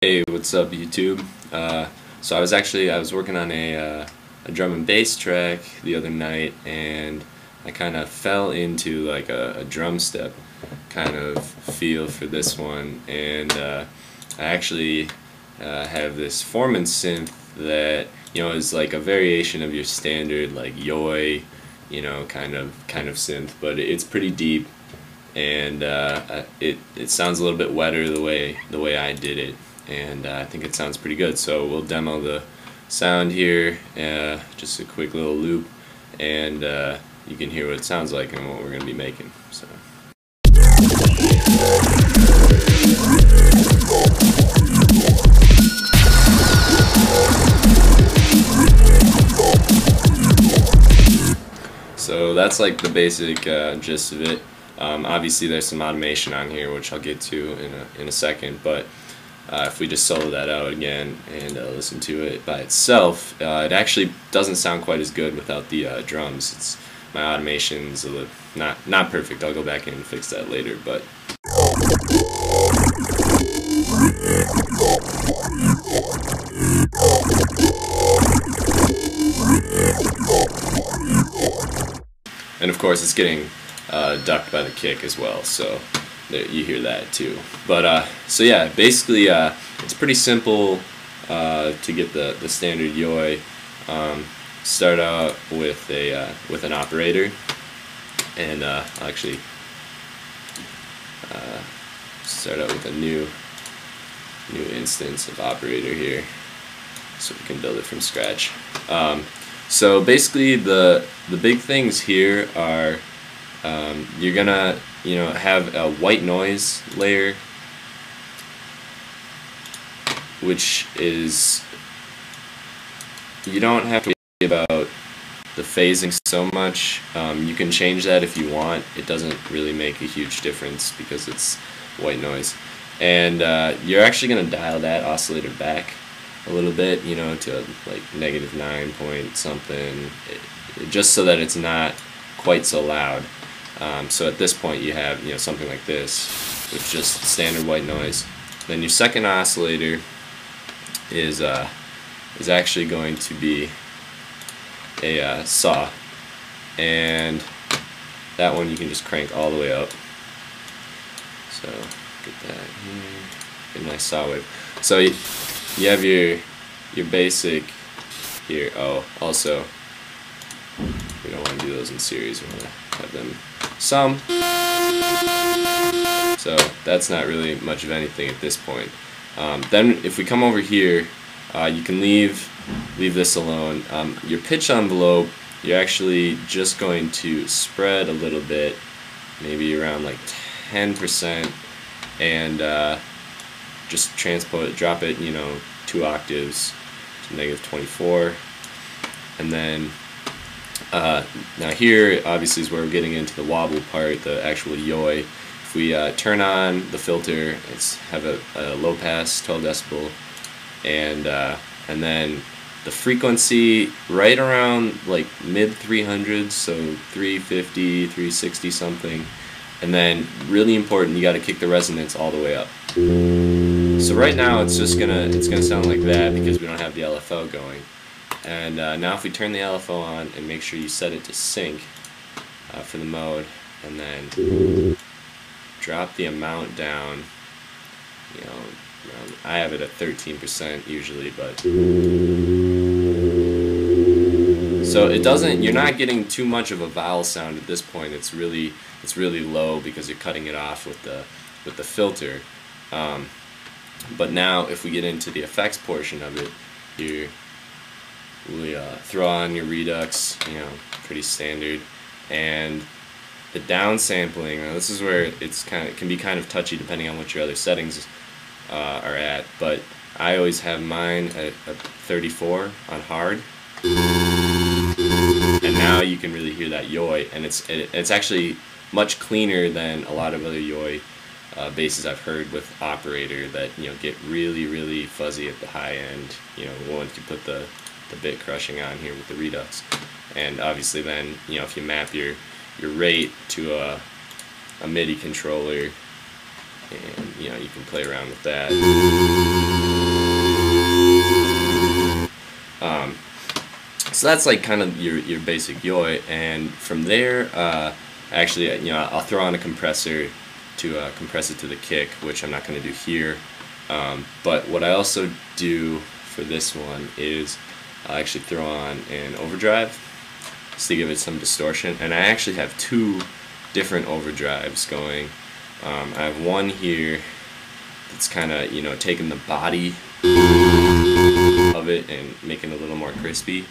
Hey, what's up YouTube? So I was working on a drum and bass track the other night, and I kind of fell into like a drum step kind of feel for this one, and I actually have this Formant synth that is like a variation of your standard like yoi, kind of synth, but it's pretty deep, and it sounds a little bit wetter the way I did it. And I think it sounds pretty good, so we'll demo the sound here, just a quick little loop, and you can hear what it sounds like and what we're going to be making. So that's like the basic gist of it. Obviously there's some automation on here, which I'll get to in a second, but if we just solo that out again and listen to it by itself, it actually doesn't sound quite as good without the drums. My automation's not perfect. I'll go back in and fix that later, but and of course it's getting ducked by the kick as well, so you hear that too. But so yeah, basically it's pretty simple to get the standard yoi. Start out with an operator, and I'll actually start out with a new instance of operator here, so we can build it from scratch. So basically the big things here are you're gonna have a white noise layer, which is, you don't have to worry about the phasing so much. You can change that if you want. It doesn't really make a huge difference because it's white noise. And you're actually going to dial that oscillator back a little bit, to like -9 point something, just so that it's not quite so loud. So at this point you have something like this with just standard white noise. Then your second oscillator is actually going to be a saw, and that one you can just crank all the way up. So get that here, get a nice saw wave. So you have your basic here. Oh, also we don't want to do those in series. We want to have them some. So that's not really much of anything at this point. Then if we come over here, you can leave this alone. Your pitch envelope, you're actually just going to spread a little bit, maybe around like 10%, and just drop it 2 octaves to -24, and then now here obviously is where we're getting into the wobble part, the actual yoi. If we turn on the filter, have a low pass 12 decibel, and then the frequency right around like mid 300s, so 350, 360 something, and then really important, you got to kick the resonance all the way up. So right now it's gonna sound like that because we don't have the LFO going. And now if we turn the LFO on and make sure you set it to sync for the mode, and then drop the amount down, I have it at 13% usually, but so you're not getting too much of a vowel sound at this point. It's really low because you're cutting it off with the filter. But now if we get into the effects portion of it, we throw on your redux, pretty standard, and the downsampling. Now this is where it can be kind of touchy depending on what your other settings are at, but I always have mine at 34 on hard, and now you can really hear that yoi, and it's actually much cleaner than a lot of other yoi basses I've heard with operator that get really fuzzy at the high end, once you put the bit crushing on here with the redux. And obviously then if you map your rate to a MIDI controller, and you can play around with that. So that's like kind of your basic yaw, and from there, actually, I'll throw on a compressor to compress it to the kick, which I'm not going to do here. But what I also do for this one is I'll actually throw on an overdrive just to give it some distortion, and I actually have two different overdrives going. I have one here that's kind of taking the body of it and making it a little more crispy.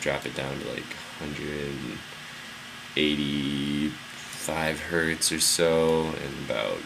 Drop it down to like 185 hertz or so, and about,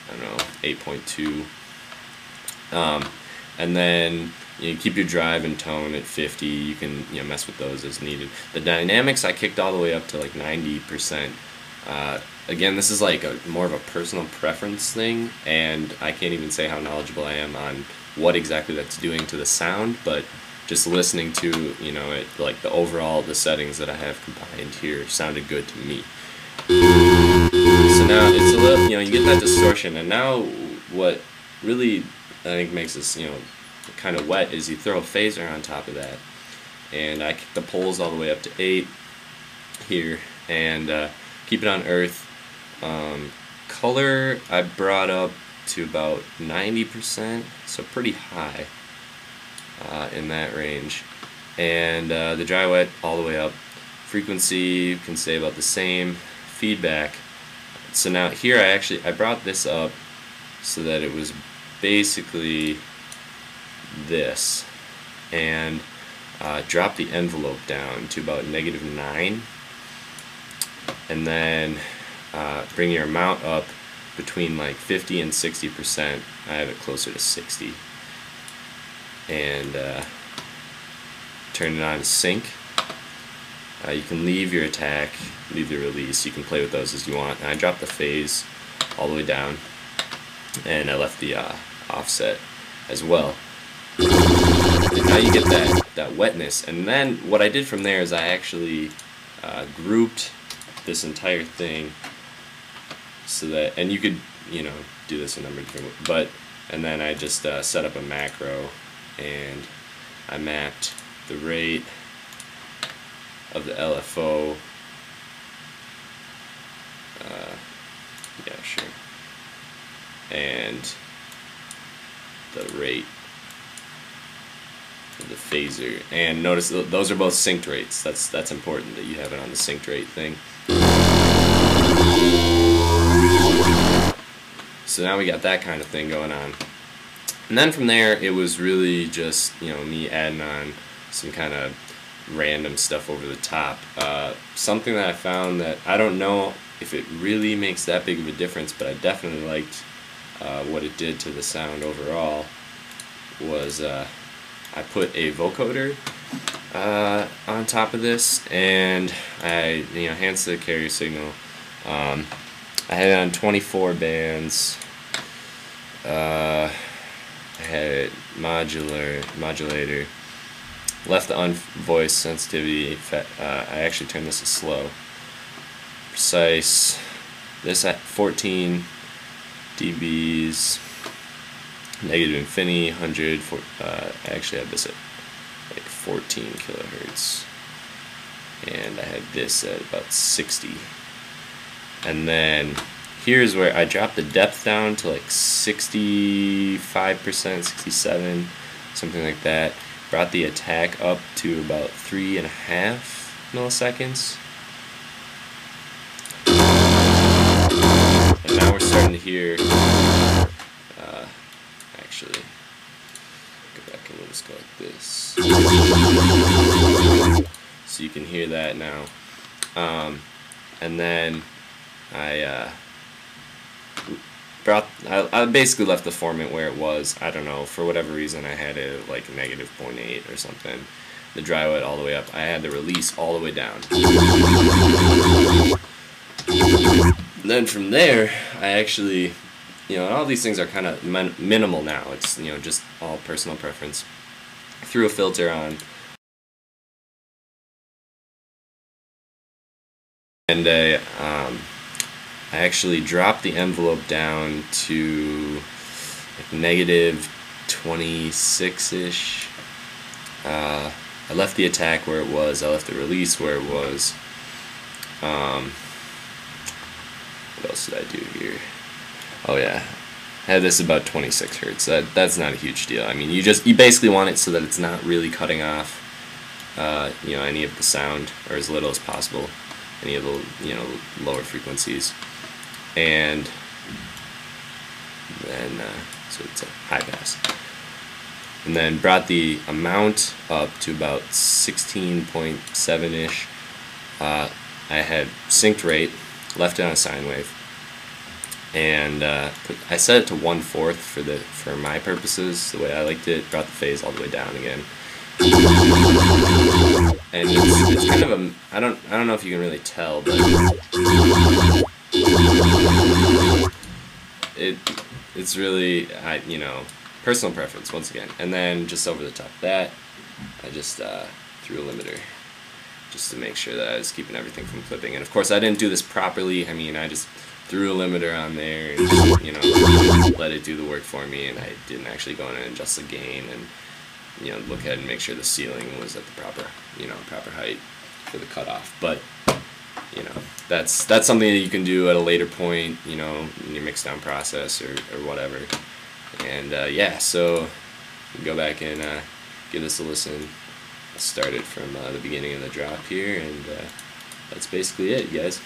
I don't know, 8.2. And then you keep your drive and tone at 50. You can mess with those as needed. The dynamics I kicked all the way up to like 90%. Again, this is like more of a personal preference thing, and I can't even say how knowledgeable I am on what exactly that's doing to the sound, but just listening to it, like the settings that I have combined here sounded good to me. So now it's a little, you get that distortion, and now what really I think makes this kind of wet is you throw a phaser on top of that, and I kick the poles all the way up to 8 here, and keep it on earth. Color I brought up to about 90%, so pretty high in that range, and the dry wet all the way up. Frequency can stay about the same. Feedback. So now here I brought this up so that it was basically this, and drop the envelope down to about -9, and then bring your amount up between like 50 and 60%. I have it closer to 60, and turn it on sync. You can leave your attack, leave the release. You can play with those as you want. And I dropped the phase all the way down, and I left the offset as well. And now you get that wetness. And then what I did from there is I actually grouped this entire thing so that, and you could do this a number of different ways, but and then I just set up a macro, and I mapped the rate of the LFO. Yeah, sure. And the rate of the phaser. And notice those are both synced rates. That's important that you have it on the synced rate thing. So now we got that kind of thing going on. And then from there, it was really just me adding on some kind of random stuff over the top. Something that I found that I don't know if it really makes that big of a difference, but I definitely liked what it did to the sound overall, was I put a vocoder on top of this, and I enhanced the carrier signal. I had it on 24 bands. I had modulator. Left the voice sensitivity. I actually turned this to slow. Precise. This at 14 dBs. Negative infinity, 100. I actually had this at like 14 kilohertz, and I had this at about 60. And then here's where I dropped the depth down to like 65%, 67, something like that. Brought the attack up to about 3.5 milliseconds. And now we're starting to hear, actually, go back and we'll just go like this. So you can hear that now. And then I basically left the Formant where it was. I don't know, for whatever reason I had it at like -0.8 or something. The dry wet all the way up. I had the release all the way down. And then from there, I actually, all these things are kind of minimal now. It's just all personal preference. Threw a filter on, and I actually dropped the envelope down to like -26-ish. I left the attack where it was, I left the release where it was. What else did I do here? Oh yeah, I had this about 26 hertz. That's not a huge deal. I mean, you basically want it so that it's not really cutting off, you know, any of the sound, or as little as possible, any of the, you know, lower frequencies, and then so it's a high pass, and then brought the amount up to about 16.7-ish. I had synced rate, left it on a sine wave, and I set it to 1/4 for my purposes, the way I liked it. Brought the phase all the way down again, and it's kind of a I don't know if you can really tell, but it's really, you know, personal preference once again. And then just over the top of that, I just threw a limiter, just to make sure that I was keeping everything from clipping. And of course I didn't do this properly. I mean, I just threw a limiter on there and, you know, let it do the work for me, and I didn't actually go in and adjust the gain and, you know, look at it and make sure the ceiling was at the proper, you know, proper height for the cutoff. But, you know, that's something that you can do at a later point, you know, in your mixdown process or whatever. And yeah, so go back and give this a listen. Started from the beginning of the drop here, and that's basically it, guys.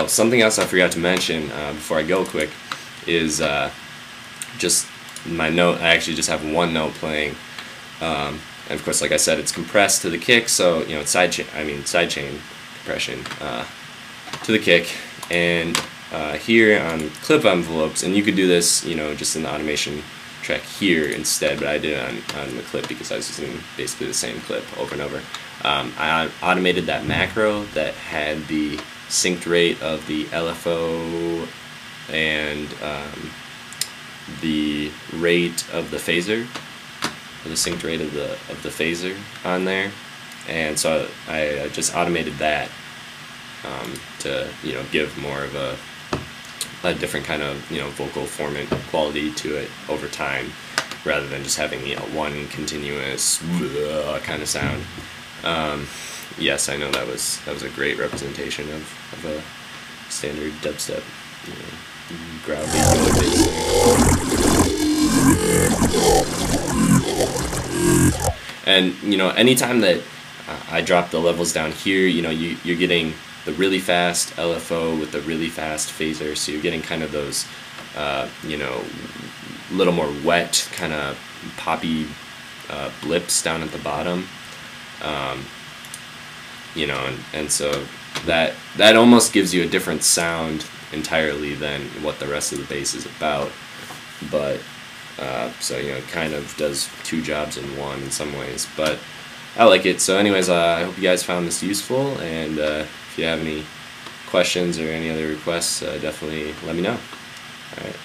Something else I forgot to mention before I go quick is just my note. I actually just have one note playing, and of course, like I said, it's compressed to the kick, so you know it's side chain compression to the kick. And here on clip envelopes, and you could do this, you know, just in the automation track here instead, but I did it on the clip because I was using basically the same clip over and over. I automated that macro that had the synced rate of the LFO and the rate of the phaser, or the synced rate of the phaser on there, and so I just automated that to, you know, give more of a different kind of, you know, vocal formant quality to it over time, rather than just having, you know, one continuous kind of sound. Yes, I know that was a great representation of a standard dubstep, you know, growly bass. And you know, anytime that I drop the levels down here, you know, you're getting the really fast LFO with the really fast phaser, so you're getting kind of those, you know, little more wet kind of poppy blips down at the bottom. You know, and so that almost gives you a different sound entirely than what the rest of the bass is about. But so, you know, it kind of does two jobs in one in some ways, but I like it. So anyways, I hope you guys found this useful, and if you have any questions or any other requests, definitely let me know. Alright.